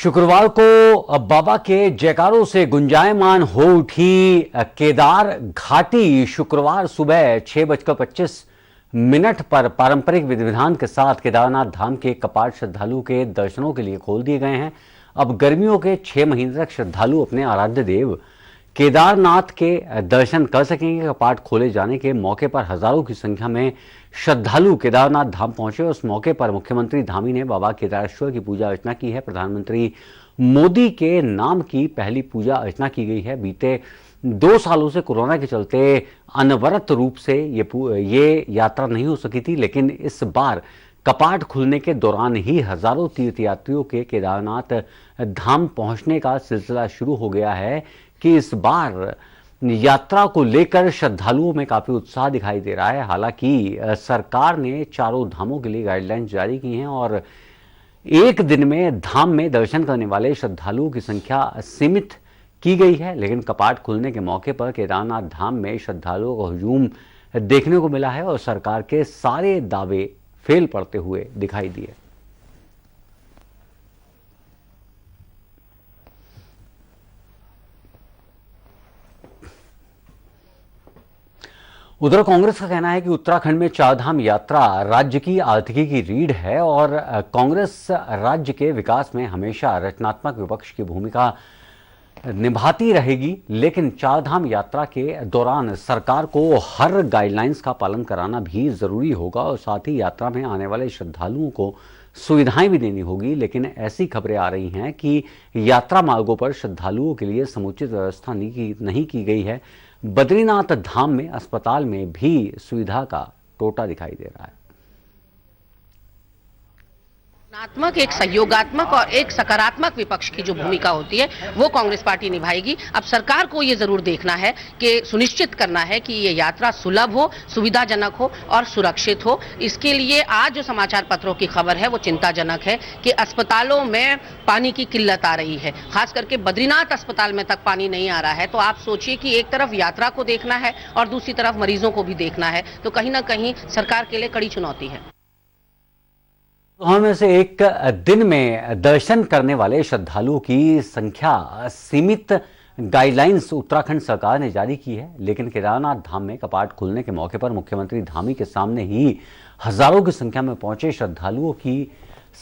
शुक्रवार को बाबा के जयकारों से गुंजायमान हो उठी केदार घाटी शुक्रवार सुबह 6:25 पर पारंपरिक विधि विधान के साथ केदारनाथ धाम के कपाट श्रद्धालुओं के दर्शनों के लिए खोल दिए गए हैं। अब गर्मियों के 6 महीने तक श्रद्धालु अपने आराध्य देव केदारनाथ के दर्शन कर सकेंगे। कपाट खोले जाने के मौके पर हजारों की संख्या में श्रद्धालु केदारनाथ धाम पहुंचे। उस मौके पर मुख्यमंत्री धामी ने बाबा केदारेश्वर की पूजा अर्चना की है। प्रधानमंत्री मोदी के नाम की पहली पूजा अर्चना की गई है। बीते 2 सालों से कोरोना के चलते अनवरत रूप से ये यात्रा नहीं हो सकी थी, लेकिन इस बार कपाट खुलने के दौरान ही हजारों तीर्थयात्रियों के केदारनाथ धाम पहुंचने का सिलसिला शुरू हो गया है कि इस बार यात्रा को लेकर श्रद्धालुओं में काफी उत्साह दिखाई दे रहा है। हालांकि सरकार ने चारों धामों के लिए गाइडलाइंस जारी की हैं और एक दिन में धाम में दर्शन करने वाले श्रद्धालुओं की संख्या सीमित की गई है, लेकिन कपाट खुलने के मौके पर केदारनाथ धाम में श्रद्धालुओं का हुजूम देखने को मिला है और सरकार के सारे दावे फेल पड़ते हुए दिखाई दिए। उधर कांग्रेस का कहना है कि उत्तराखंड में चारधाम यात्रा राज्य की आर्थिकी की रीढ़ है और कांग्रेस राज्य के विकास में हमेशा रचनात्मक विपक्ष की भूमिका निभाती रहेगी, लेकिन चारधाम यात्रा के दौरान सरकार को हर गाइडलाइंस का पालन कराना भी जरूरी होगा और साथ ही यात्रा में आने वाले श्रद्धालुओं को सुविधाएं भी देनी होगी। लेकिन ऐसी खबरें आ रही हैं कि यात्रा मार्गों पर श्रद्धालुओं के लिए समुचित व्यवस्था नहीं की गई है। बद्रीनाथ धाम में अस्पताल में भी सुविधा का टोटा दिखाई दे रहा है। एक सहयोगात्मक और एक सकारात्मक विपक्ष की जो भूमिका होती है वो कांग्रेस पार्टी निभाएगी। अब सरकार को ये जरूर देखना है कि सुनिश्चित करना है कि ये यात्रा सुलभ हो, सुविधाजनक हो और सुरक्षित हो। इसके लिए आज जो समाचार पत्रों की खबर है वो चिंताजनक है कि अस्पतालों में पानी की किल्लत आ रही है। खास करके बद्रीनाथ अस्पताल में तक पानी नहीं आ रहा है। तो आप सोचिए कि एक तरफ यात्रा को देखना है और दूसरी तरफ मरीजों को भी देखना है, तो कहीं ना कहीं सरकार के लिए कड़ी चुनौती है। में से एक दिन में दर्शन करने वाले श्रद्धालुओं की संख्या सीमित गाइडलाइंस उत्तराखंड सरकार ने जारी की है, लेकिन केदारनाथ धाम में कपाट खुलने के मौके पर मुख्यमंत्री धामी के सामने ही हजारों की संख्या में पहुंचे श्रद्धालुओं की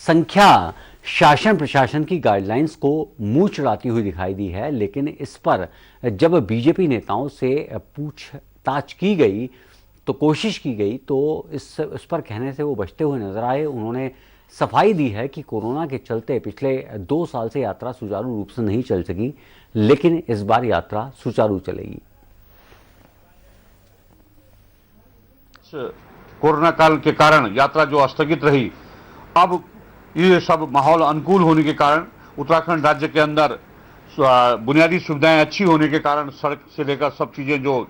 संख्या शासन प्रशासन की गाइडलाइंस को मुंह चढ़ाती हुई दिखाई दी है। लेकिन इस पर जब बीजेपी नेताओं से पूछताछ की गई तो कोशिश की गई तो इस पर कहने से वो बचते हुए नजर आए। उन्होंने सफाई दी है कि कोरोना के चलते पिछले 2 साल से यात्रा सुचारू रूप से नहीं चल सकी, लेकिन इस बार यात्रा सुचारू चलेगी। कोरोना काल के कारण यात्रा जो स्थगित रही, अब ये सब माहौल अनुकूल होने के कारण उत्तराखंड राज्य के अंदर बुनियादी सुविधाएं अच्छी होने के कारण सड़क से लेकर सब चीजें जो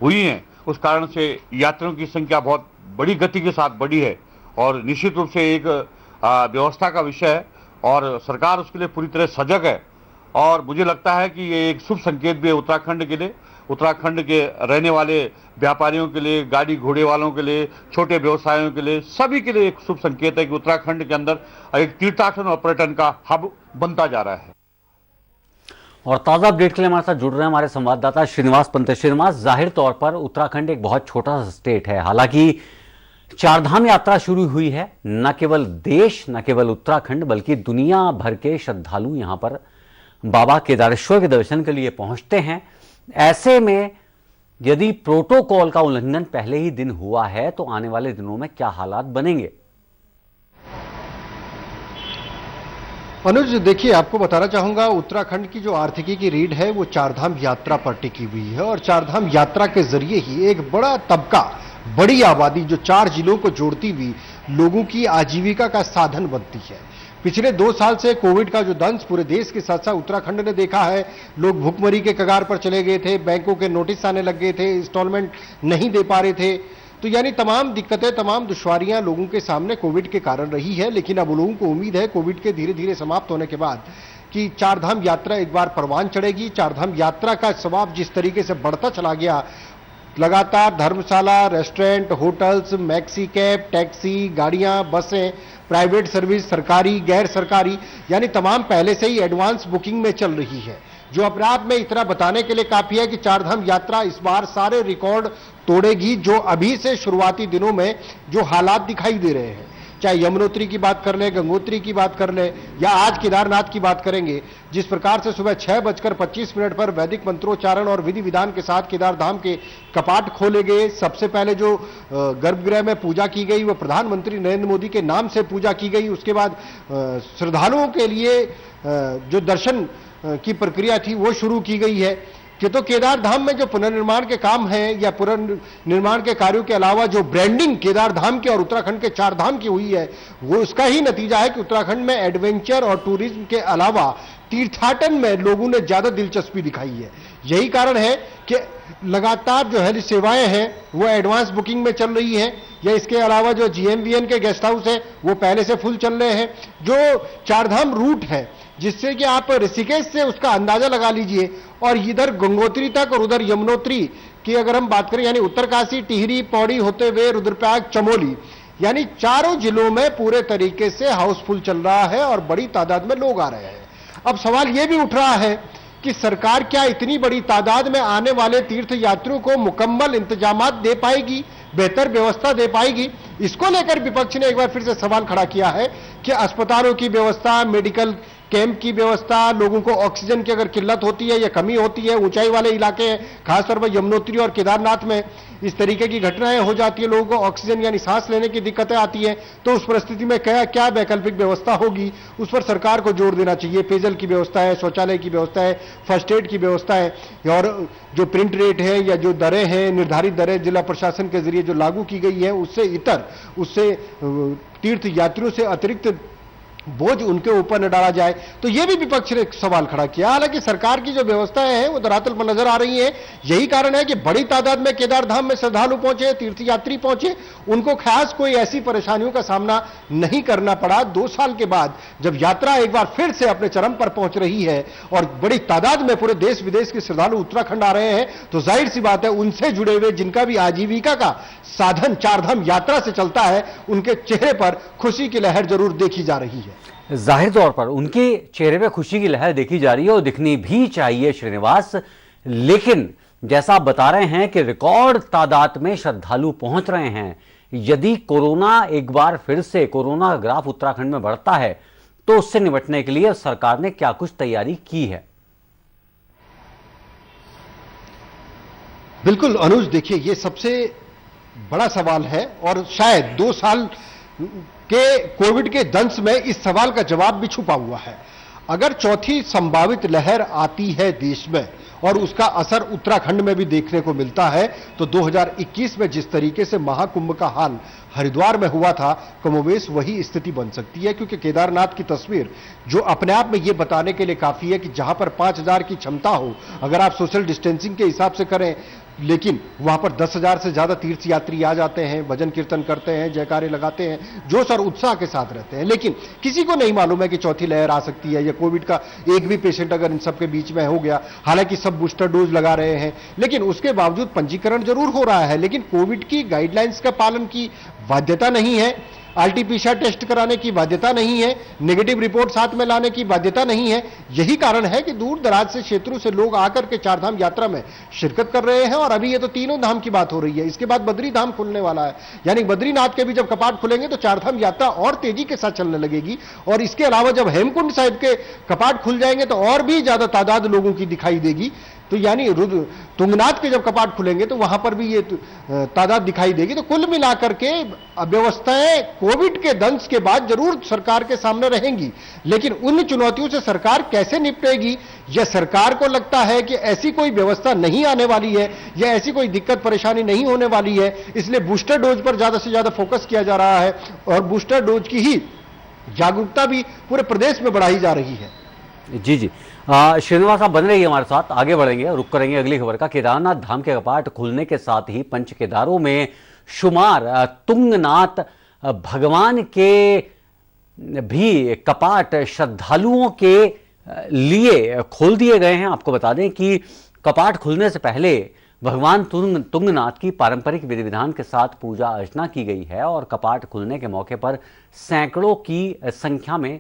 हुई हैं, उस कारण से यात्रियों की संख्या बहुत बड़ी गति के साथ बढ़ी है और निश्चित रूप से एक व्यवस्था का विषय है और सरकार उसके लिए पूरी तरह सजग है। और मुझे लगता है कि ये एक शुभ संकेत भी है उत्तराखंड के लिए, उत्तराखंड के रहने वाले व्यापारियों के लिए, गाड़ी घोड़े वालों के लिए, छोटे व्यवसायों के लिए, सभी के लिए एक शुभ संकेत है कि उत्तराखंड के अंदर एक तीर्थाटन और पर्यटन का हब बनता जा रहा है। और ताजा अपडेट के लिए हमारे साथ जुड़ रहे हैं हमारे संवाददाता श्रीनिवास पंत। श्रीनिवास, जाहिर तौर पर उत्तराखंड एक बहुत छोटा सा स्टेट है, हालांकि चारधाम यात्रा शुरू हुई है। न केवल देश, न केवल उत्तराखंड, बल्कि दुनिया भर के श्रद्धालु यहां पर बाबा केदारेश्वर के दर्शन के लिए पहुंचते हैं। ऐसे में यदि प्रोटोकॉल का उल्लंघन पहले ही दिन हुआ है तो आने वाले दिनों में क्या हालात बनेंगे? अनुज, देखिए, आपको बताना चाहूंगा, उत्तराखंड की जो आर्थिकी की रीढ़ है वो चारधाम यात्रा पर टिकी हुई है और चारधाम यात्रा के जरिए ही एक बड़ा तबका, बड़ी आबादी जो 4 जिलों को जोड़ती हुई लोगों की आजीविका का साधन बनती है। पिछले 2 साल से कोविड का जो दंश पूरे देश के साथ साथ उत्तराखंड ने देखा है, लोग भुखमरी के कगार पर चले गए थे, बैंकों के नोटिस आने लग गए थे, इंस्टॉलमेंट नहीं दे पा रहे थे। तो यानी तमाम दिक्कतें, तमाम दुश्वारियां लोगों के सामने कोविड के कारण रही है। लेकिन अब लोगों को उम्मीद है कोविड के धीरे धीरे समाप्त होने के बाद कि चारधाम यात्रा एक बार परवान चढ़ेगी। चारधाम यात्रा का स्वभाव जिस तरीके से बढ़ता चला गया, लगातार dharamshala, restaurant, hotels, maxi cab, taxi, गाड़ियां, बसें, प्राइवेट सर्विस, सरकारी, गैर सरकारी, यानी तमाम पहले से ही एडवांस बुकिंग में चल रही है, जो अपने आप में इतना बताने के लिए काफी है कि चारधाम यात्रा इस बार सारे रिकॉर्ड तोड़ेगी, जो अभी से शुरुआती दिनों में जो हालात दिखाई दे रहे हैं। चाहे यमुनोत्री की बात कर ले, गंगोत्री की बात कर ले, या आज केदारनाथ की बात करेंगे, जिस प्रकार से सुबह 6:25 पर वैदिक मंत्रोच्चारण और विधि विधान के साथ केदारधाम के कपाट खोले गए। सबसे पहले जो गर्भगृह में पूजा की गई वो प्रधानमंत्री नरेंद्र मोदी के नाम से पूजा की गई। उसके बाद श्रद्धालुओं के लिए जो दर्शन की प्रक्रिया थी वो शुरू की गई है कि तो केदारधाम में जो पुनर्निर्माण के काम हैं या पुनर्निर्माण के कार्यों के अलावा जो ब्रांडिंग केदारधाम के और उत्तराखंड के चारधाम की हुई है, वो उसका ही नतीजा है कि उत्तराखंड में एडवेंचर और टूरिज्म के अलावा तीर्थाटन में लोगों ने ज्यादा दिलचस्पी दिखाई है। यही कारण है कि लगातार जो हेल्थ सेवाएं हैं वो एडवांस बुकिंग में चल रही है, या इसके अलावा जो जीएमवीएन के गेस्ट हाउस है वो पहले से फुल चल रहे हैं। जो चारधाम रूट है जिससे कि आप ऋषिकेश से उसका अंदाजा लगा लीजिए, और इधर गंगोत्री तक और उधर यमुनोत्री की अगर हम बात करें, यानी उत्तरकाशी, टिहरी, पौड़ी होते हुए रुद्रप्रयाग, चमोली, यानी चारों जिलों में पूरे तरीके से हाउसफुल चल रहा है और बड़ी तादाद में लोग आ रहे हैं। अब सवाल यह भी उठ रहा है कि सरकार क्या इतनी बड़ी तादाद में आने वाले तीर्थ यात्रियों को मुकम्मल इंतजामात दे पाएगी, बेहतर व्यवस्था दे पाएगी? इसको लेकर विपक्ष ने एक बार फिर से सवाल खड़ा किया है कि अस्पतालों की व्यवस्था, मेडिकल कैंप की व्यवस्था, लोगों को ऑक्सीजन की अगर किल्लत होती है या कमी होती है, ऊंचाई वाले इलाके हैं, खासतौर पर यमुनोत्री और केदारनाथ में इस तरीके की घटनाएं हो जाती है, लोगों को ऑक्सीजन यानी सांस लेने की दिक्कतें आती हैं, तो उस परिस्थिति में क्या वैकल्पिक व्यवस्था होगी, उस पर सरकार को जोर देना चाहिए। पेयजल की व्यवस्था है, शौचालय की व्यवस्था है, फर्स्ट एड की व्यवस्था है, और जो प्रिंट रेट है या जो दरें हैं, निर्धारित दरें जिला प्रशासन के जरिए जो लागू की गई है, उससे तीर्थ यात्रियों से अतिरिक्त बोझ उनके ऊपर न डाला जाए। तो यह भी विपक्ष ने सवाल खड़ा किया। हालांकि सरकार की जो व्यवस्थाएं हैं वो धरातल पर नजर आ रही हैं। यही कारण है कि बड़ी तादाद में केदारधाम में श्रद्धालु पहुंचे, तीर्थयात्री पहुंचे, उनको खास कोई ऐसी परेशानियों का सामना नहीं करना पड़ा। 2 साल के बाद जब यात्रा एक बार फिर से अपने चरम पर पहुंच रही है और बड़ी तादाद में पूरे देश विदेश के श्रद्धालु उत्तराखंड आ रहे हैं, तो जाहिर सी बात है उनसे जुड़े हुए जिनका भी आजीविका का साधन चारधाम यात्रा से चलता है, उनके चेहरे पर खुशी की लहर जरूर देखी जा रही है। जाहिर तौर पर उनके चेहरे पे खुशी की लहर देखी जा रही है और दिखनी भी चाहिए श्रीनिवास, लेकिन जैसा आप बता रहे हैं कि रिकॉर्ड तादाद में श्रद्धालु पहुंच रहे हैं। यदि कोरोना एक बार फिर से कोरोना ग्राफ उत्तराखंड में बढ़ता है तो उससे निपटने के लिए सरकार ने क्या कुछ तैयारी की है? बिल्कुल अनुज, देखिए ये सबसे बड़ा सवाल है और शायद 2 साल के कोविड के दंश में इस सवाल का जवाब भी छुपा हुआ है। अगर चौथी संभावित लहर आती है देश में और उसका असर उत्तराखंड में भी देखने को मिलता है, तो 2021 में जिस तरीके से महाकुंभ का हाल हरिद्वार में हुआ था, कमोबेश वही स्थिति बन सकती है। क्योंकि केदारनाथ की तस्वीर जो अपने आप में यह बताने के लिए काफी है कि जहां पर 5000 की क्षमता हो, अगर आप सोशल डिस्टेंसिंग के हिसाब से करें, लेकिन वहां पर 10,000 से ज्यादा तीर्थयात्री आ जाते हैं, भजन कीर्तन करते हैं, जयकारे लगाते हैं, जोश और उत्साह के साथ रहते हैं। लेकिन किसी को नहीं मालूम है कि चौथी लहर आ सकती है या कोविड का एक भी पेशेंट अगर इन सबके बीच में हो गया। हालांकि सब बूस्टर डोज लगा रहे हैं, लेकिन उसके बावजूद पंजीकरण जरूर हो रहा है, लेकिन कोविड की गाइडलाइंस का पालन की बाध्यता नहीं है, आरटीपीसीआर टेस्ट कराने की बाध्यता नहीं है, नेगेटिव रिपोर्ट साथ में लाने की बाध्यता नहीं है। यही कारण है कि दूर दराज से क्षेत्रों से लोग आकर के चारधाम यात्रा में शिरकत कर रहे हैं। और अभी ये तो तीनों धाम की बात हो रही है, इसके बाद बद्री धाम खुलने वाला है, यानी बद्रीनाथ के भी जब कपाट खुलेंगे तो चारधाम यात्रा और तेजी के साथ चलने लगेगी। और इसके अलावा जब हेमकुंड साहिब के कपाट खुल जाएंगे तो और भी ज्यादा तादाद लोगों की दिखाई देगी। तो यानी तुंगनाथ के जब कपाट खुलेंगे तो वहां पर भी ये तादाद दिखाई देगी। तो कुल मिलाकर के व्यवस्थाएं कोविड के दंश के बाद जरूर सरकार के सामने रहेंगी, लेकिन उन चुनौतियों से सरकार कैसे निपटेगी, या सरकार को लगता है कि ऐसी कोई व्यवस्था नहीं आने वाली है या ऐसी कोई दिक्कत परेशानी नहीं होने वाली है, इसलिए बूस्टर डोज पर ज्यादा से ज्यादा फोकस किया जा रहा है और बूस्टर डोज की ही जागरूकता भी पूरे प्रदेश में बढ़ाई जा रही है। जी जी, श्रीनिवास आप बन रही हमारे साथ, आगे बढ़ेंगे, रुक करेंगे अगली खबर का। केदारनाथ धाम के कपाट खुलने के साथ ही पंच केदारों में शुमार तुंगनाथ भगवान के भी कपाट श्रद्धालुओं के लिए खोल दिए गए हैं। आपको बता दें कि कपाट खुलने से पहले भगवान तुंगनाथ की पारंपरिक विधि विधान के साथ पूजा अर्चना की गई है और कपाट खुलने के मौके पर सैकड़ों की संख्या में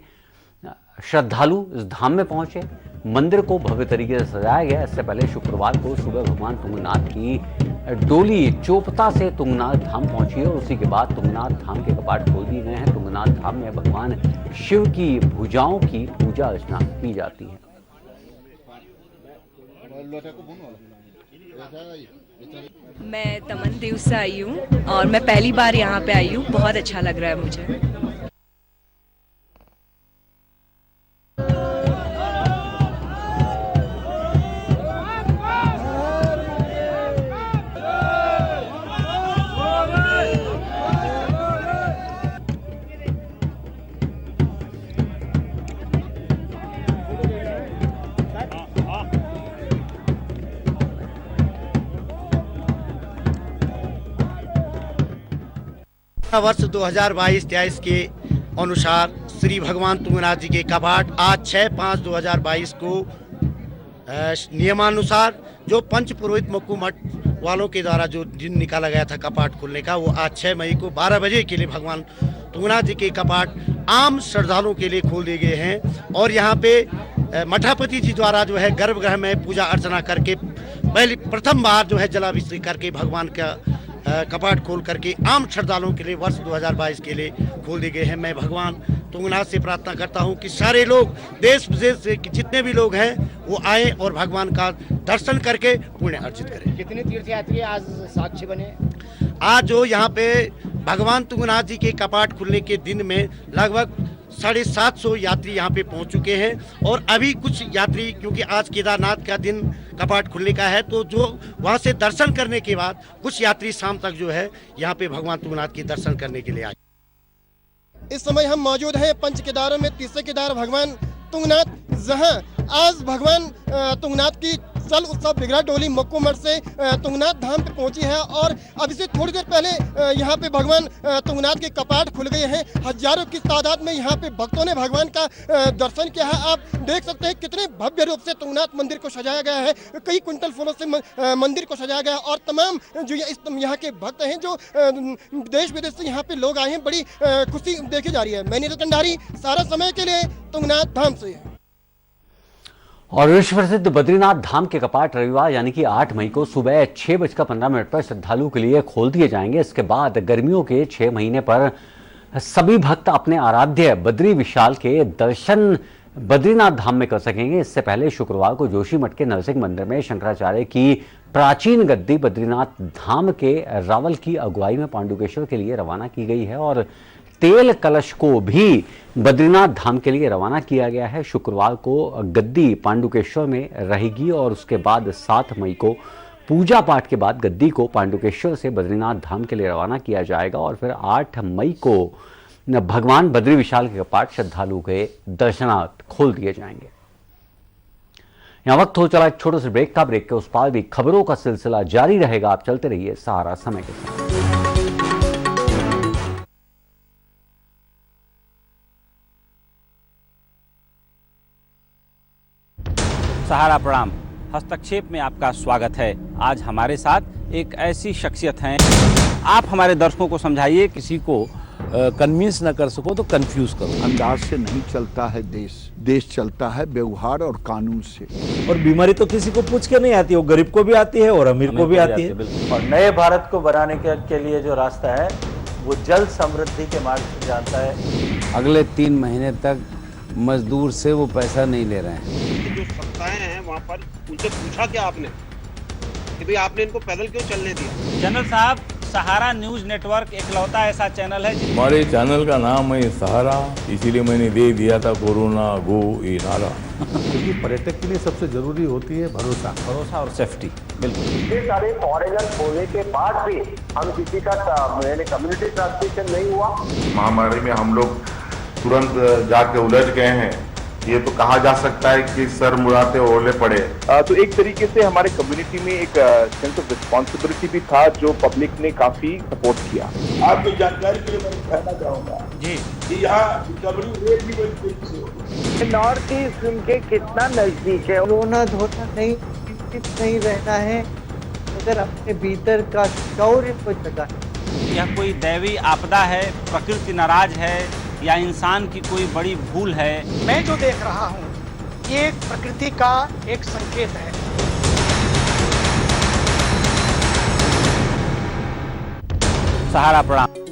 श्रद्धालु इस धाम में पहुंचे। मंदिर को भव्य तरीके से सजाया गया। इससे पहले शुक्रवार को सुबह भगवान तुंगनाथ की डोली चोपता से तुंगनाथ धाम पहुंची और उसी के बाद तुंगनाथ धाम के कपाट खोल दिए गए हैं। तुंगनाथ धाम में भगवान शिव की भुजाओं की पूजा अर्चना की जाती है। मैं तमन देव से आई हूँ और मैं पहली बार यहाँ पे आई हूँ। बहुत अच्छा लग रहा है मुझे। वर्ष 2022-23 के अनुसार श्री भगवान तुंगनाथ जी के कपाट आज 6/5/2022 को नियमानुसार जो पंच पुरोहित मक्कू मठ वालों के द्वारा जो दिन निकाला गया था कपाट खोलने का, वो आज 6 मई को 12 बजे के लिए भगवान तुंगनाथ जी के कपाट आम श्रद्धालुओं के लिए खोल दिए गए हैं। और यहाँ पे मठापति जी द्वारा जो है गर्भगृह में पूजा अर्चना करके प्रथम बार जो है जलाभिषेक करके भगवान का कपाट खोल करके आम श्रद्धालुओं के लिए वर्ष 2022 के लिए खोल दिए गए हैं। मैं भगवान तुंगनाथ से प्रार्थना करता हूं कि सारे लोग देश विदेश से जितने भी लोग हैं वो आए और भगवान का दर्शन करके पुण्य अर्जित करें। कितने तीर्थयात्री आज साक्षी बने? आज जो यहाँ पे भगवान तुंगनाथ जी के कपाट खुलने के दिन में लगभग 750 यात्री यहाँ पे पहुँच चुके हैं और अभी कुछ यात्री, क्योंकि आज केदारनाथ का दिन कपाट खुलने का है, तो जो वहाँ से दर्शन करने के बाद कुछ यात्री शाम तक जो है यहाँ पे भगवान तुंगनाथ के दर्शन करने के लिए आए। इस समय हम मौजूद हैं पंच केदारों में तीसरे केदार भगवान तुंगनाथ, जहां आज भगवान तुंगनाथ की चल उत्सव विग्रह डोली मक्कू मठ से तुंगनाथ धाम पे पहुंची है और अभी से थोड़ी देर पहले यहाँ पे भगवान तुंगनाथ के कपाट खुल गए हैं। हजारों की तादाद में यहाँ पे भक्तों ने भगवान का दर्शन किया है। आप देख सकते हैं कितने भव्य रूप से तुंगनाथ मंदिर को सजाया गया है। कई क्विंटल फूलों से मंदिर को सजाया गया है और तमाम जो यहाँ के भक्त हैं, जो देश विदेश से यहाँ पे लोग आए हैं, बड़ी खुशी देखी जा रही है। मैं नीरज कंडारी, सारा समय के लिए तुंगनाथ धाम से। और विश्व प्रसिद्ध बद्रीनाथ धाम के कपाट रविवार यानी कि 8 मई को सुबह 6:15 पर श्रद्धालुओं के लिए खोल दिए जाएंगे। इसके बाद गर्मियों के 6 महीने पर सभी भक्त अपने आराध्य बद्री विशाल के दर्शन बद्रीनाथ धाम में कर सकेंगे। इससे पहले शुक्रवार को जोशीमठ के नरसिंह मंदिर में शंकराचार्य की प्राचीन गद्दी बद्रीनाथ धाम के रावल की अगुवाई में पांडुकेश्वर के लिए रवाना की गई है और तेल कलश को भी बद्रीनाथ धाम के लिए रवाना किया गया है। शुक्रवार को गद्दी पांडुकेश्वर में रहेगी और उसके बाद 7 मई को पूजा पाठ के बाद गद्दी को पांडुकेश्वर से बद्रीनाथ धाम के लिए रवाना किया जाएगा और फिर 8 मई को भगवान बद्री विशाल के कपाट श्रद्धालुओं के दर्शनार्थ खोल दिए जाएंगे। यहाँ वक्त हो चला एक छोटे से ब्रेक का। ब्रेक के उस पार भी खबरों का सिलसिला जारी रहेगा। आप चलते रहिए सहारा समय के साथ। सहारा प्रणाम, हस्तक्षेप में आपका स्वागत है। आज हमारे साथ एक ऐसी शख्सियत हैं, आप हमारे दर्शकों को समझाइए। किसी को कन्विंस न कर सको तो कंफ्यूज करो। अंदाज से नहीं चलता है देश चलता है व्यवहार और कानून से। और बीमारी तो किसी को पूछ के नहीं आती, वो गरीब को भी आती है और अमीर को भी आती है। और नए भारत को बनाने के लिए जो रास्ता है वो जल समृद्धि के मार्ग से जाता है। अगले 3 महीने तक मजदूर से वो पैसा नहीं ले रहे हैं। जो संस्थाएं हैं वहाँ पर उनसे पूछा क्या आपने कि भाई आपने इनको पैदल क्यों चलने दिया? जनरल साहब, सहारा न्यूज नेटवर्क एकलौता ऐसा चैनल है। हमारे चैनल का नाम है सहारा, इसीलिए मैंने दे दिया था कोरोना गो ये नारा। क्योंकि पर्यटक के लिए सबसे जरूरी होती है भरोसा और सेफ्टी। बिल्कुल। ये सारे फॉरेनर होने के बाद भी हम किसी का कम्युनिटी ट्रांसमिशन नहीं हुआ। महामारी में हम लोग तुरंत जाके उलझ गए हैं, ये तो कहा जा सकता है कि सर मुड़ाते ओले पड़े। तो एक तरीके से हमारे कम्युनिटी में एक सेंस ऑफ रिस्पॉन्सिबिलिटी भी था, जो पब्लिक ने काफी सपोर्ट किया। आपकी जानकारी के लिए मैं कहना चाहूँगा जी कि यहाँ रिकवरी रेट भी बड़ी तेजी से हो रही है। नॉर्थ ईस्ट उनके कितना नजदीक है, कोरोना धोखा नहीं रहना है तो अंदर अपने भीतर का शौर्य को जगाए। यह कोई दैवी आपदा है, प्रकृति नाराज है या इंसान की कोई बड़ी भूल है? मैं जो देख रहा हूँ ये प्रकृति का एक संकेत है। सहारा प्रणाम।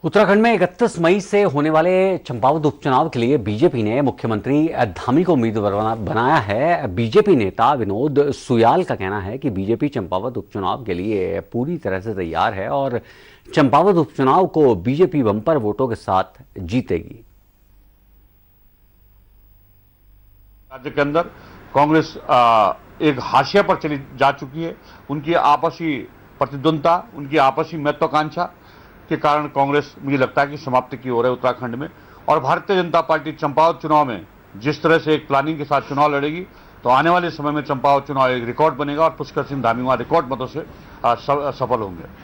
उत्तराखंड में 31 मई से होने वाले चंपावत उपचुनाव के लिए बीजेपी ने मुख्यमंत्री धामी को उम्मीदवार बनाया है। बीजेपी नेता विनोद सुयाल का कहना है कि बीजेपी चंपावत उपचुनाव के लिए पूरी तरह से तैयार है और चंपावत उपचुनाव को बीजेपी बंपर वोटों के साथ जीतेगी। राज्य के अंदर कांग्रेस एक हाशिया पर चली जा चुकी है। उनकी आपसी प्रतिद्वंदता, उनकी आपसी महत्वाकांक्षा के कारण कांग्रेस मुझे लगता है कि समाप्ति की ओर है उत्तराखंड में। और भारतीय जनता पार्टी चंपावत चुनाव में जिस तरह से एक प्लानिंग के साथ चुनाव लड़ेगी तो आने वाले समय में चंपावत चुनाव एक रिकॉर्ड बनेगा और पुष्कर सिंह धामी वहां रिकॉर्ड मतों से सफल होंगे।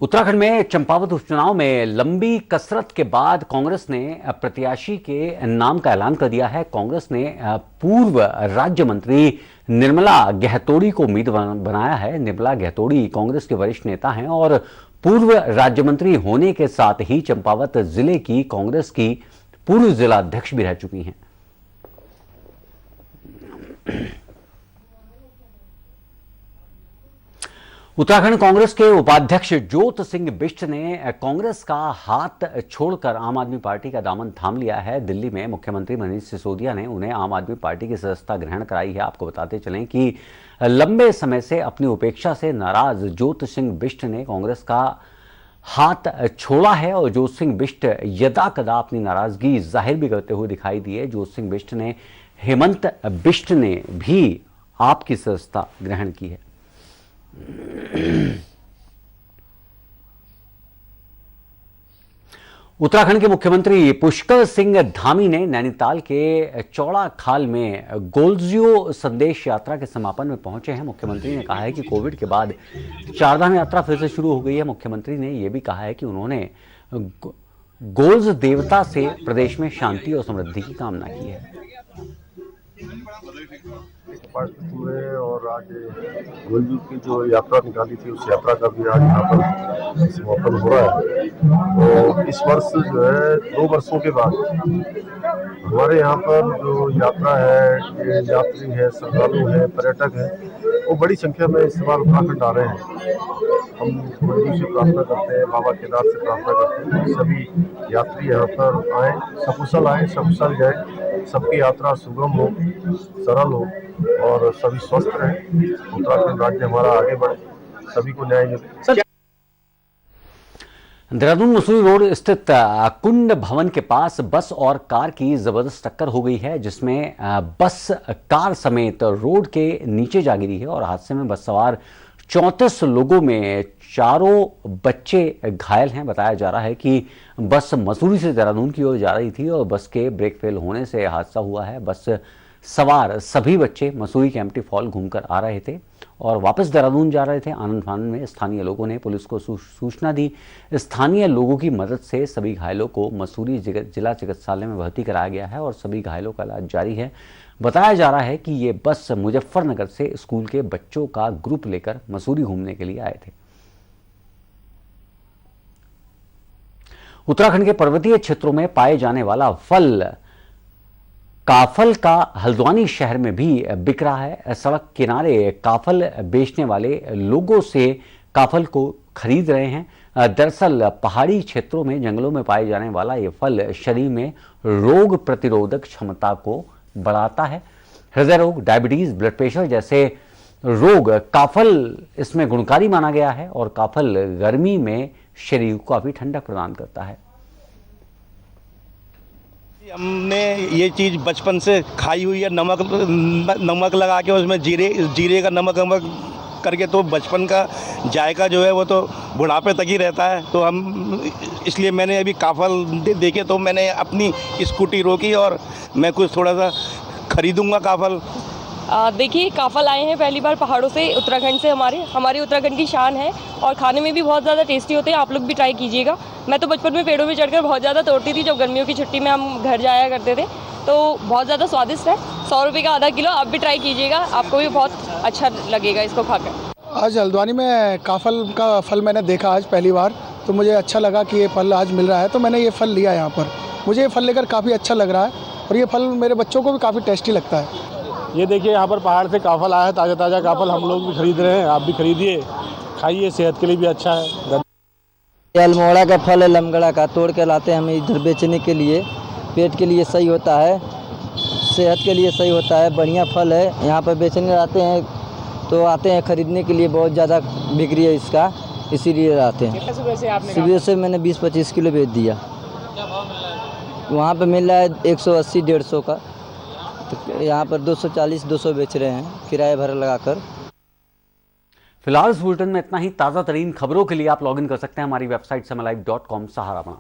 उत्तराखंड में चंपावत उपचुनाव में लंबी कसरत के बाद कांग्रेस ने प्रत्याशी के नाम का ऐलान कर दिया है। कांग्रेस ने पूर्व राज्य मंत्री निर्मला गहतोड़ी को उम्मीदवार बनाया है। निर्मला गहतोड़ी कांग्रेस के वरिष्ठ नेता हैं और पूर्व राज्य मंत्री होने के साथ ही चंपावत जिले की कांग्रेस की पूर्व जिला अध्यक्ष भी रह चुकी हैं। उत्तराखंड कांग्रेस के उपाध्यक्ष ज्योत सिंह बिष्ट ने कांग्रेस का हाथ छोड़कर आम आदमी पार्टी का दामन थाम लिया है। दिल्ली में मुख्यमंत्री मनीष सिसोदिया ने उन्हें आम आदमी पार्टी की सदस्यता ग्रहण कराई है। आपको बताते चलें कि लंबे समय से अपनी उपेक्षा से नाराज ज्योत सिंह बिष्ट ने कांग्रेस का हाथ छोड़ा है और ज्योत सिंह बिष्ट यदा कदा अपनी नाराजगी जाहिर भी करते हुए दिखाई दिए। ज्योत सिंह बिष्ट ने हेमंत बिष्ट ने भी आपकी सदस्यता ग्रहण की है। उत्तराखंड के मुख्यमंत्री पुष्कर सिंह धामी ने नैनीताल के चौड़ा खाल में गोल्जियो संदेश यात्रा के समापन में पहुंचे हैं। मुख्यमंत्री ने कहा है कि कोविड के बाद चारधाम यात्रा फिर से शुरू हो गई है। मुख्यमंत्री ने यह भी कहा है कि उन्होंने गोल्ज देवता से प्रदेश में शांति और समृद्धि की कामना की है। और आज गोल्जू की जो यात्रा निकाली थी उस यात्रा का भी आज यहाँ पर समापन हो रहा है। तो इस वर्ष जो है 2 वर्षों के बाद हमारे यहाँ पर जो यात्रा है, ये यात्री है, श्रद्धालु है, पर्यटक है, वो बड़ी संख्या में इस बार उत्तराखंड आ रहे हैं। हम गोल्जू से प्रार्थना करते हैं, बाबा केदार से प्रार्थना करते हैं सभी यात्री यहाँ पर आए, सकुशल आए, सकुशल जाए, सबकी यात्रा सुगम हो, सरल हो और सभी स्वस्थ रहें। उत्तराखंड राज्य हमारा आगे बढ़े, सभी को न्याय मिले। देहरादून मसूरी रोड स्थित कुंड भवन के पास बस और कार की जबरदस्त टक्कर हो गई है, जिसमें बस कार समेत रोड के नीचे जा गिरी है और हादसे में बस सवार 34 लोगों में 4 बच्चे घायल हैं। बताया जा रहा है कि बस मसूरी से देहरादून की ओर जा रही थी और बस के ब्रेक फेल होने से हादसा हुआ है। बस सवार सभी बच्चे मसूरी के एम्प्टी फॉल घूमकर आ रहे थे और वापस देहरादून जा रहे थे। आनंद फानन में स्थानीय लोगों ने पुलिस को सूचना दी। स्थानीय लोगों की मदद से सभी घायलों को मसूरी जिला चिकित्सालय में भर्ती कराया गया है और सभी घायलों का इलाज जारी है। बताया जा रहा है कि ये बस मुजफ्फरनगर से स्कूल के बच्चों का ग्रुप लेकर मसूरी घूमने के लिए आए थे। उत्तराखंड के पर्वतीय क्षेत्रों में पाए जाने वाला फल काफल का हल्द्वानी शहर में भी बिक रहा है। सड़क किनारे काफल बेचने वाले लोगों से काफल को खरीद रहे हैं। दरअसल पहाड़ी क्षेत्रों में जंगलों में पाए जाने वाला ये फल शरीर में रोग प्रतिरोधक क्षमता को बढ़ाता है। हृदय रोग, डायबिटीज, ब्लड प्रेशर जैसे रोग काफल इसमें गुणकारी माना गया है और काफल गर्मी में शरीर को काफी ठंडक प्रदान करता है। हमने ये चीज़ बचपन से खाई हुई है, नमक लगा के उसमें जीरे का नमक करके, तो बचपन का जायका जो है वो तो बुढ़ापे तक ही रहता है। तो हम इसलिए मैंने अभी काफल देखे तो मैंने अपनी स्कूटी रोकी और मैं कुछ थोड़ा सा खरीदूंगा काफल देखिए काफल आए हैं पहली बार पहाड़ों से, उत्तराखंड से। हमारे उत्तराखंड की शान है और खाने में भी बहुत ज़्यादा टेस्टी होते हैं। आप लोग भी ट्राई कीजिएगा। मैं तो बचपन में पेड़ों में चढ़कर बहुत ज़्यादा तोड़ती थी जब गर्मियों की छुट्टी में हम घर जाया करते थे, तो बहुत ज़्यादा स्वादिष्ट है। 100 रुपये का आधा किलो। आप भी ट्राई कीजिएगा, आपको भी बहुत अच्छा लगेगा इसको खाकर। आज हल्द्वानी में काफल का फल मैंने देखा आज पहली बार, तो मुझे अच्छा लगा कि ये फल आज मिल रहा है, तो मैंने ये फल लिया यहाँ पर। मुझे ये फल लेकर काफ़ी अच्छा लग रहा है और ये फल मेरे बच्चों को भी काफ़ी टेस्टी लगता है। ये देखिए यहाँ पर पहाड़ से काफल आया है, ताज़ा ताज़ा काफल हम लोग भी खरीद रहे हैं, आप भी खरीदिए, खाइए, सेहत के लिए भी अच्छा है। अल्मोड़ा का फल है, लमगड़ा का, तोड़ के लाते हैं हम इधर बेचने के लिए। पेट के लिए सही होता है, सेहत के लिए सही होता है, बढ़िया फल है। यहाँ पर बेचने आते हैं तो आते हैं खरीदने के लिए, बहुत ज़्यादा बिक्री है इसका, इसीलिए आते हैं। सुबह से मैंने 20-25 किलो बेच दिया। वहाँ पे मिल रहा है 180-150 का, तो यहाँ पर 240-200 बेच रहे हैं किराया भरा लगाकर। फिलहाल इस बुलेटिन में इतना ही। ताज़ा तरीन खबरों के लिए आप लॉगिन कर सकते हैं हमारी वेबसाइट समयलाइव.com सहारा।